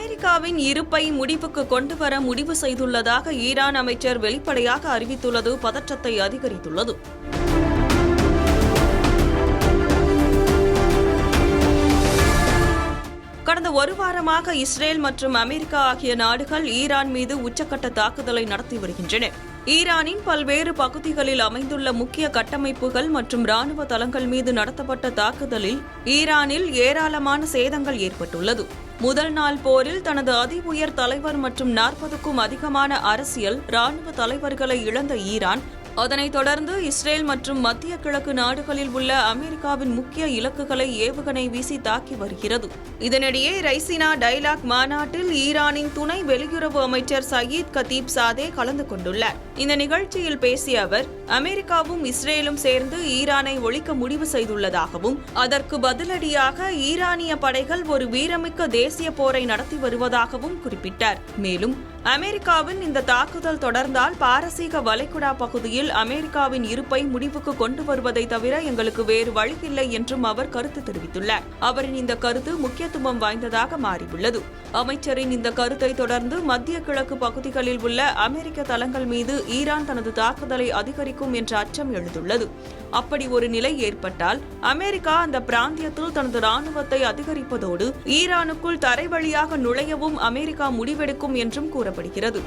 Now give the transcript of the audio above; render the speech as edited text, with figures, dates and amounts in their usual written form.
அமெரிக்காவின் இருப்பை முடிவுக்கு கொண்டுவர முடிவு செய்துள்ளதாக ஈரான் அமைச்சர் வெளிப்படையாக அறிவித்துள்ளது பதற்றத்தை அதிகரித்துள்ளது. கடந்த ஒரு வாரமாக இஸ்ரேல் மற்றும் அமெரிக்கா ஆகிய நாடுகள் ஈரான் மீது உச்சக்கட்ட தாக்குதலை நடத்தி வருகின்றன. ஈரானின் பல்வேறு பகுதிகளில் அமைந்துள்ள முக்கிய கட்டமைப்புகள் மற்றும் ராணுவ தளங்கள் மீது நடத்தப்பட்ட தாக்குதலில் ஈரானில் ஏராளமான சேதங்கள் ஏற்பட்டுள்ளது. முதல் நாள் போரில் தனது அதி உயர் தலைவர் மற்றும் 40க்கும் அதிகமான அரசியல் ராணுவ தலைவர்களை இழந்த ஈரான் அதனைத் தொடர்ந்து இஸ்ரேல் மற்றும் மத்திய கிழக்கு நாடுகளில் உள்ள அமெரிக்காவின் முக்கிய இலக்குகளை ஏவுகணை வீசி தாக்கி வருகிறது. இதனிடையே ரைசினா டைலாக் மாநாட்டில் ஈரானின் துணை வெளியுறவு அமைச்சர் சயீத் கதீப் சாதே கலந்து கொண்டுள்ளார். இந்த நிகழ்ச்சியில் பேசிய அவர், அமெரிக்காவும் இஸ்ரேலும் சேர்ந்து ஈரானை ஒழிக்க முடிவு செய்துள்ளதாகவும் அதற்கு பதிலடியாக ஈரானிய படைகள் ஒரு வீரமிக்க தேசிய போரை நடத்தி வருவதாகவும் குறிப்பிட்டார். மேலும் அமெரிக்காவின் இந்த தாக்குதல் தொடர்ந்தால் பாரசீக வளைகுடா பகுதியில் அமெரிக்காவின் இருப்பை முடிவுக்கு கொண்டு வருவதை தவிர எங்களுக்கு வேறு வழியில்லை என்றும் அவர் கருத்து தெரிவித்துள்ளார். அவரின் இந்த கருத்து முக்கியத்துவம் வாய்ந்ததாக மாறியுள்ளது. அமைச்சரின் இந்த கருத்தை தொடர்ந்து மத்திய கிழக்கு பகுதிகளில் உள்ள அமெரிக்க தளங்கள் மீது ஈரான் தனது தாக்குதலை அதிகரிக்கும் என்ற அச்சம் எழுந்துள்ளது. அப்படி ஒரு நிலை ஏற்பட்டால் அமெரிக்கா அந்த பிராந்தியத்தில் தனது ராணுவத்தை அதிகரிப்பதோடு ஈரானுக்குள் தரை வழியாக நுழையவும் அமெரிக்கா முடிவெடுக்கும் என்றும் கூறப்படுகிறது.